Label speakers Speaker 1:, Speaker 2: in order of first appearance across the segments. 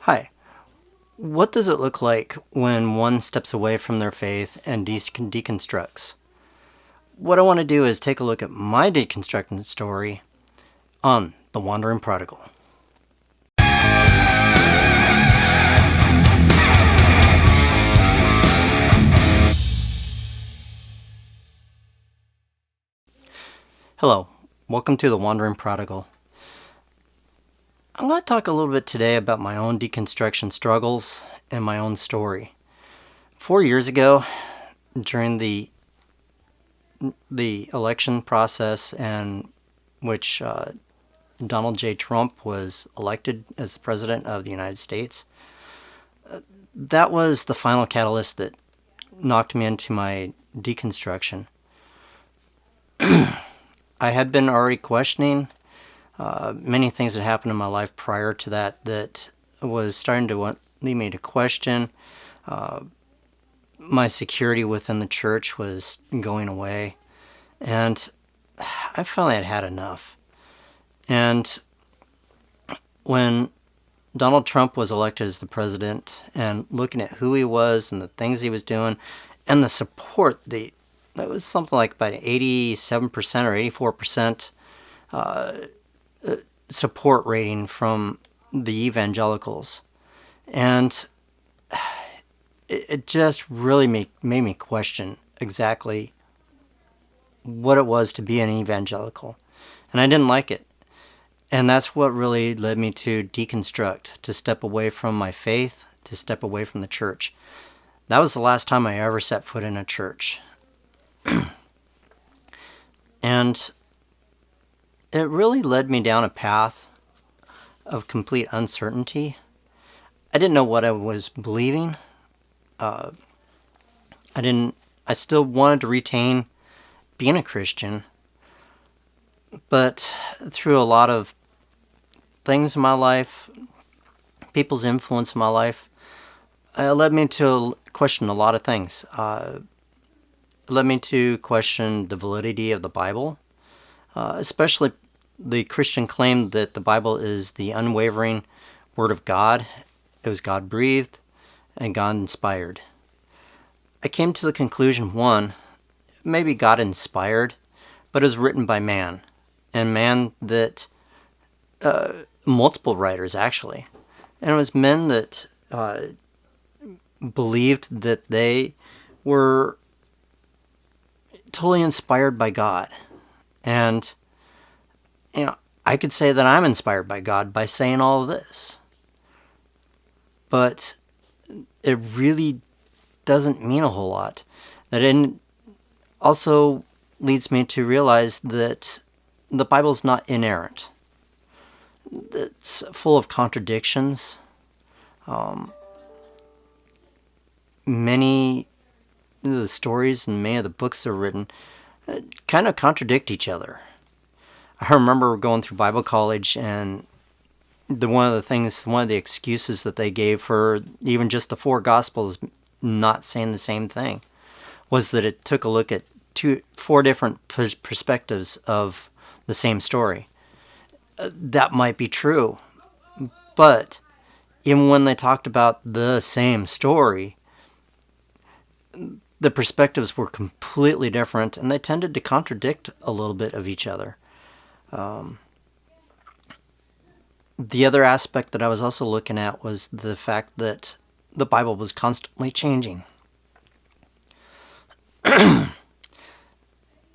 Speaker 1: Hi. What does it look like when one steps away from their faith and deconstructs? What I want to do is take a look at my deconstruction story on the Wandering Prodigal. Hello, welcome to the Wandering Prodigal. I'm going to talk a little bit today about my own deconstruction struggles and my own story. 4 years ago, during the election process, and which Donald J. Trump was elected as the President of the United States, that was the final catalyst that knocked me into my deconstruction. I had been already questioning many things that happened in my life prior to that was starting to lead me to question. My security within the church was going away, and I finally had enough. And when Donald Trump was elected as the president, and looking at who he was and the things he was doing and the support, that was something like about 87% or 84% support rating from the evangelicals. And it just really made me question exactly what it was to be an evangelical. And I didn't like it. And that's what really led me to deconstruct, to step away from my faith, to step away from the church. That was the last time I ever set foot in a church. And it really led me down a path of complete uncertainty. I didn't know what I was believing. I still wanted to retain being a Christian, but through a lot of things in my life, people's influence in my life, it led me to question a lot of things. It led me to question the validity of the Bible, especially the Christian claim that the Bible is the unwavering Word of God. It was God-breathed and God-inspired. I came to the conclusion, one, maybe God-inspired, but it was written by man, and man that, multiple writers actually, and it was men that believed that they were totally inspired by God. And I could say that I'm inspired by God by saying all of this, but it really doesn't mean a whole lot. That also leads me to realize that the Bible's not inerrant. It's full of contradictions. Many of the stories and many of the books that are written kind of contradict each other. I remember going through Bible college, and one of the excuses that they gave for even just the four Gospels not saying the same thing was that it took a look at four different perspectives of the same story. That might be true, but even when they talked about the same story, the perspectives were completely different, and they tended to contradict a little bit of each other. The other aspect that I was also looking at was the fact that the Bible was constantly changing. To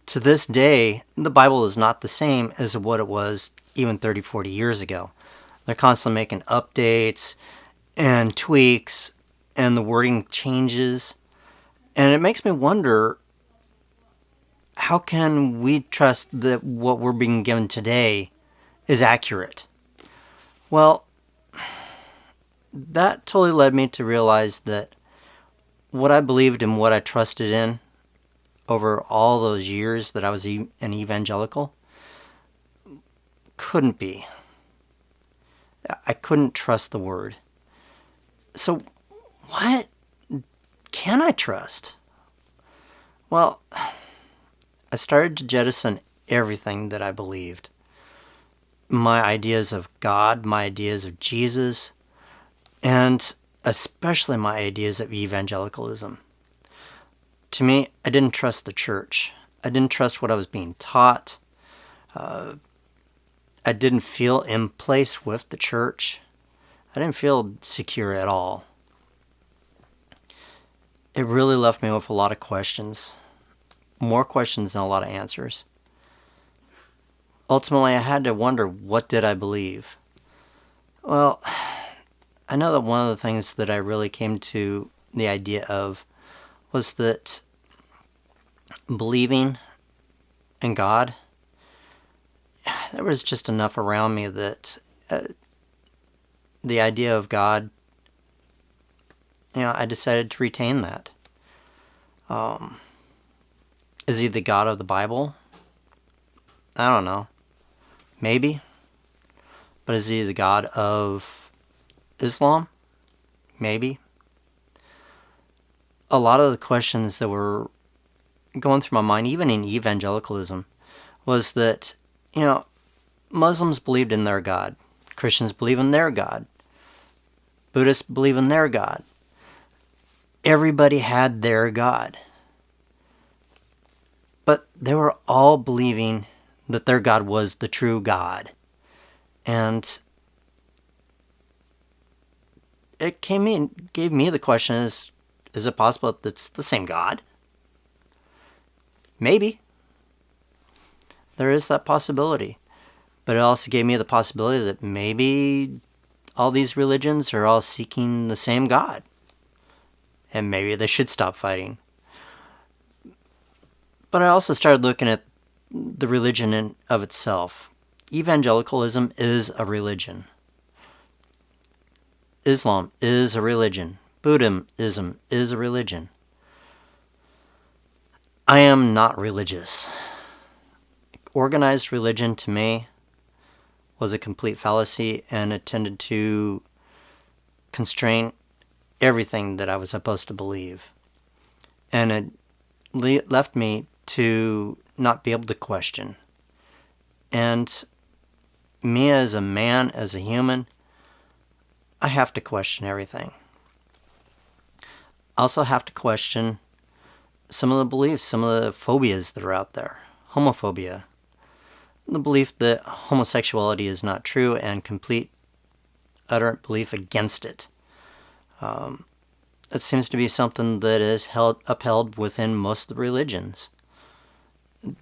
Speaker 1: this day, the Bible is not the same as what it was even 30, 40 years ago. They're constantly making updates and tweaks, and the wording changes. And it makes me wonder, how can we trust that what we're being given today is accurate? Well, that totally led me to realize that what I believed and what I trusted in over all those years that I was an evangelical couldn't be. I couldn't trust the Word. So what can I trust? Well, I started to jettison everything that I believed. My ideas of God, my ideas of Jesus, and especially my ideas of evangelicalism. To me, I didn't trust the church. I didn't trust what I was being taught. I didn't feel in place with the church. I didn't feel secure at all. It really left me with a lot of questions. More questions than a lot of answers. Ultimately, I had to wonder, what did I believe? Well, I know that one of the things that I really came to the idea of was that believing in God, there was just enough around me that the idea of God, I decided to retain that. Is he the God of the Bible? I don't know. Maybe. But is he the God of Islam? Maybe. A lot of the questions that were going through my mind, even in evangelicalism, was that, Muslims believed in their God. Christians believe in their God. Buddhists believe in their God. Everybody had their God. But they were all believing that their God was the true God. And it gave me the question, is it possible that it's the same God? Maybe. There is that possibility. But it also gave me the possibility that maybe all these religions are all seeking the same God. And maybe they should stop fighting. But I also started looking at the religion in of itself. Evangelicalism is a religion. Islam is a religion. Buddhism is a religion. I am not religious. Organized religion to me was a complete fallacy, and it tended to constrain everything that I was supposed to believe. And it left me to not be able to question. And me as a man, as a human, I have to question everything. I also have to question some of the beliefs, some of the phobias that are out there. Homophobia. The belief that homosexuality is not true, and complete, utter belief against it. It seems to be something that is upheld within most of the religions.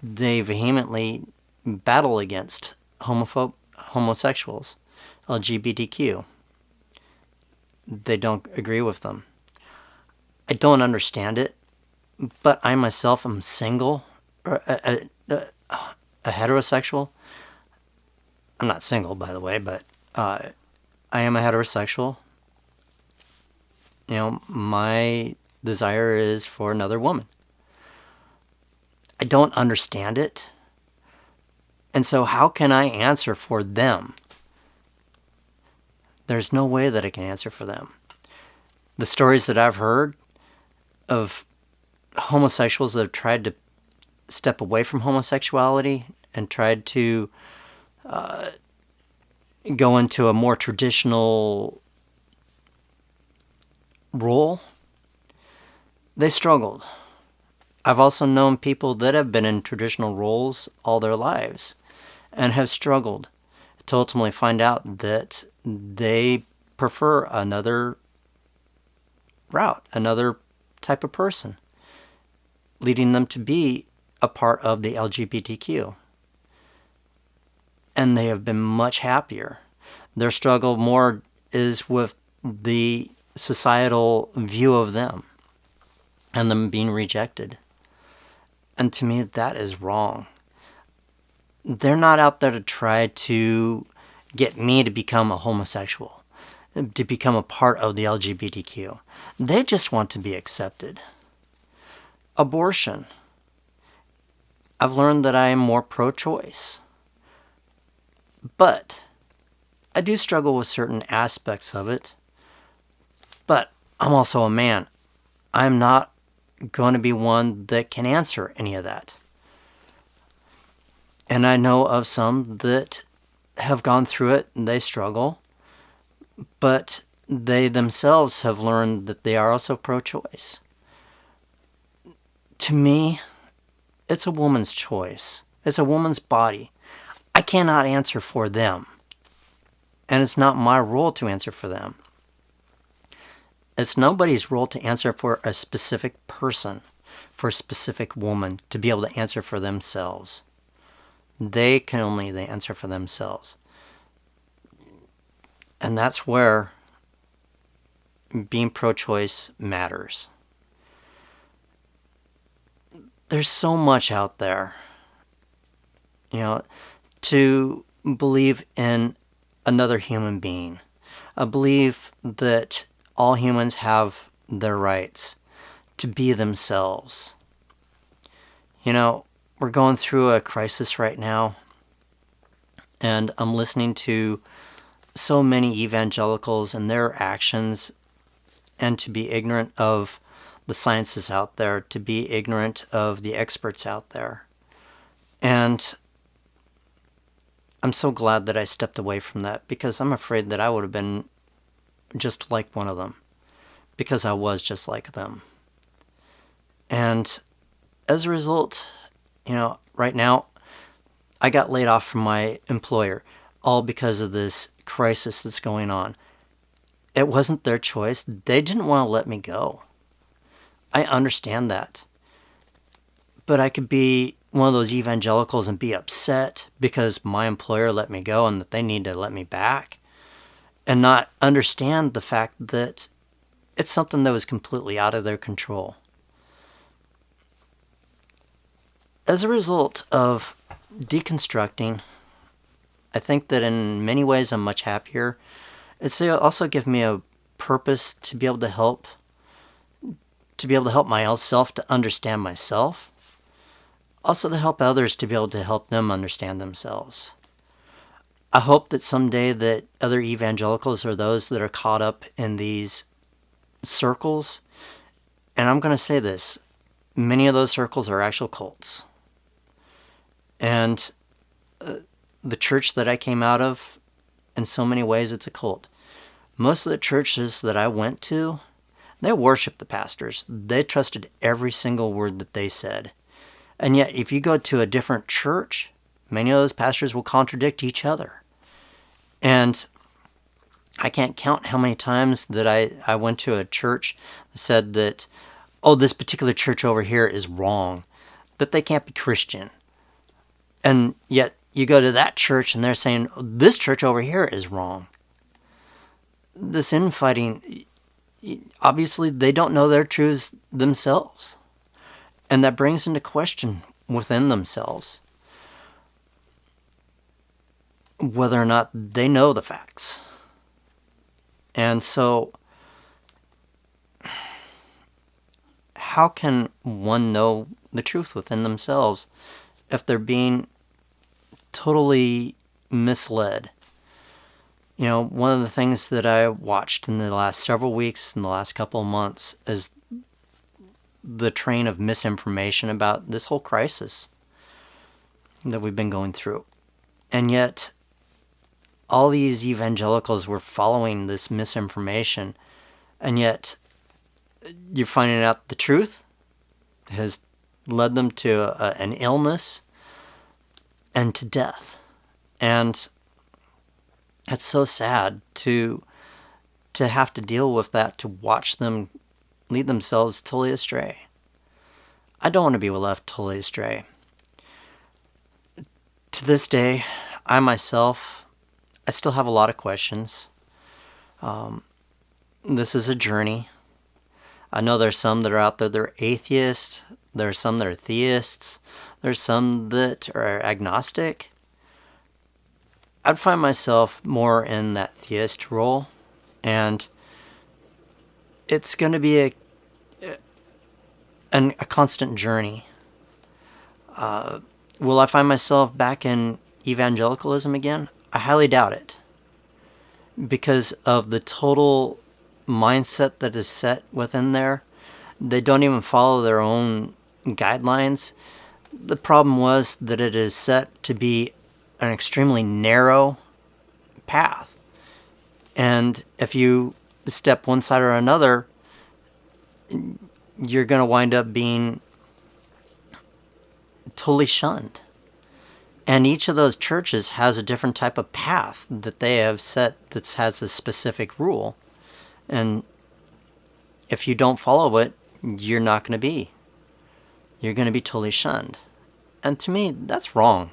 Speaker 1: They vehemently battle against homosexuals, LGBTQ. They don't agree with them. I don't understand it, but I myself am single, or a heterosexual. I'm not single, by the way, but I am a heterosexual. My desire is for another woman. I don't understand it. And so how can I answer for them? There's no way that I can answer for them. The stories that I've heard of homosexuals that have tried to step away from homosexuality and tried to go into a more traditional role, they struggled. I've also known people that have been in traditional roles all their lives and have struggled to ultimately find out that they prefer another route, another type of person, leading them to be a part of the LGBTQ. And they have been much happier. Their struggle more is with the societal view of them and them being rejected. And to me, that is wrong. They're not out there to try to get me to become a homosexual, to become a part of the LGBTQ. They just want to be accepted. Abortion. I've learned that I am more pro-choice. But I do struggle with certain aspects of it. But I'm also a man. I'm not going to be one that can answer any of that. And I know of some that have gone through it and they struggle, but they themselves have learned that they are also pro-choice. To me, it's a woman's choice. It's a woman's body. I cannot answer for them. And it's not my role to answer for them. It's nobody's role to answer for a specific person, for a specific woman, to be able to answer for themselves. They can only answer for themselves. And that's where being pro-choice matters. There's so much out there, to believe in another human being. I believe that all humans have their rights to be themselves. We're going through a crisis right now, and I'm listening to so many evangelicals and their actions, and to be ignorant of the sciences out there, to be ignorant of the experts out there. And I'm so glad that I stepped away from that, because I'm afraid that I would have been just like one of them, because I was just like them. And as a result, right now, I got laid off from my employer, all because of this crisis that's going on. It wasn't their choice. They didn't want to let me go. I understand that. But I could be one of those evangelicals and be upset because my employer let me go and that they need to let me back, and not understand the fact that it's something that was completely out of their control. As a result of deconstructing, I think that in many ways I'm much happier. It's also given me a purpose to be able to help myself to understand myself. Also to help others to be able to help them understand themselves. I hope that someday that other evangelicals or those that are caught up in these circles, and I'm going to say this, many of those circles are actual cults. And the church that I came out of, in so many ways, it's a cult. Most of the churches that I went to, they worshiped the pastors. They trusted every single word that they said. And yet, if you go to a different church, many of those pastors will contradict each other. And I can't count how many times that I went to a church that said that, this particular church over here is wrong, that they can't be Christian. And yet, you go to that church and they're saying, this church over here is wrong. This infighting, obviously they don't know their truths themselves. And that brings into question within themselves whether or not they know the facts. And so, how can one know the truth within themselves if they're being totally misled? One of the things that I watched in the last several weeks, in the last couple of months, is the train of misinformation about this whole crisis that we've been going through. And yet, all these evangelicals were following this misinformation, and yet you're finding out the truth has led them to an illness and to death. And it's so sad to have to deal with that, to watch them lead themselves totally astray. I don't want to be left totally astray. To this day, I myself, I still have a lot of questions. This is a journey. I know there's some that are out there that are atheists. There's some that are theists. There's some that are agnostic. I'd find myself more in that theist role, and it's going to be a constant journey. Will I find myself back in evangelicalism again? I highly doubt it, because of the total mindset that is set within there. They don't even follow their own guidelines. The problem was that it is set to be an extremely narrow path. And if you step one side or another, you're going to wind up being totally shunned. And each of those churches has a different type of path that they have set that has a specific rule. And if you don't follow it, you're not going to be. You're going to be totally shunned. And to me, that's wrong.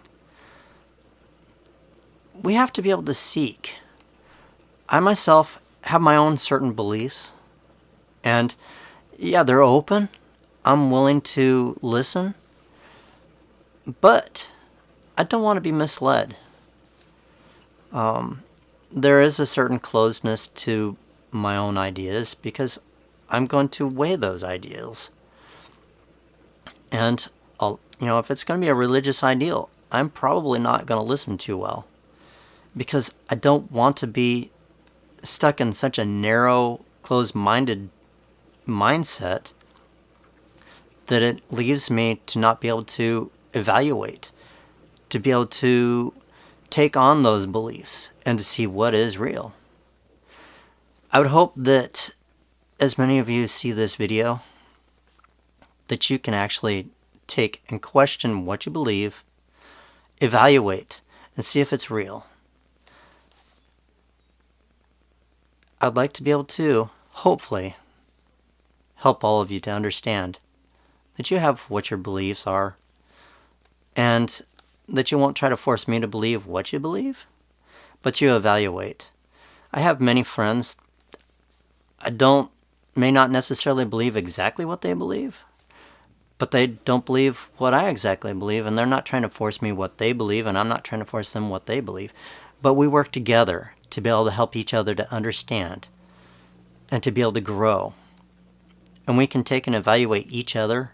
Speaker 1: We have to be able to seek. I myself have my own certain beliefs. And yeah, they're open. I'm willing to listen. But I don't want to be misled. There is a certain closeness to my own ideas because I'm going to weigh those ideals. And if it's going to be a religious ideal, I'm probably not going to listen too well because I don't want to be stuck in such a narrow, closed-minded mindset that it leaves me to not be able to evaluate, to be able to take on those beliefs and to see what is real. I would hope that as many of you see this video, that you can actually take and question what you believe, evaluate, and see if it's real. I'd like to be able to, hopefully, help all of you to understand that you have what your beliefs are, and that you won't try to force me to believe what you believe, but you evaluate. I have many friends. May not necessarily believe exactly what they believe, but they don't believe what I exactly believe, and they're not trying to force me what they believe, and I'm not trying to force them what they believe. But we work together to be able to help each other to understand and to be able to grow. And we can take and evaluate each other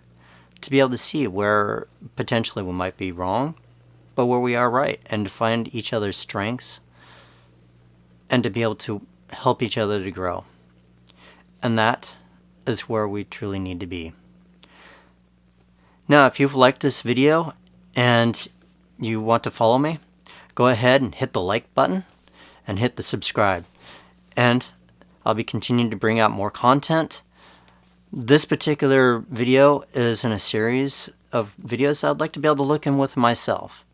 Speaker 1: to be able to see where potentially we might be wrong, but where we are right, and to find each other's strengths and to be able to help each other to grow. And that is where we truly need to be. Now, if you've liked this video and you want to follow me, go ahead and hit the like button and hit the subscribe. And I'll be continuing to bring out more content. This particular video is in a series of videos I'd like to be able to look in with myself.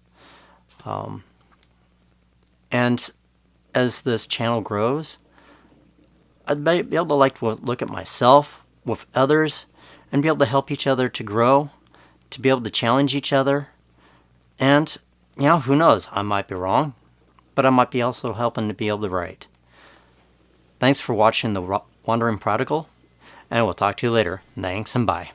Speaker 1: And as this channel grows, I'd be able to look at myself with others and be able to help each other to grow, to be able to challenge each other. And, who knows, I might be wrong, but I might be also helping to be able to right. Thanks for watching The Wandering Prodigal, and we'll talk to you later. Thanks and bye.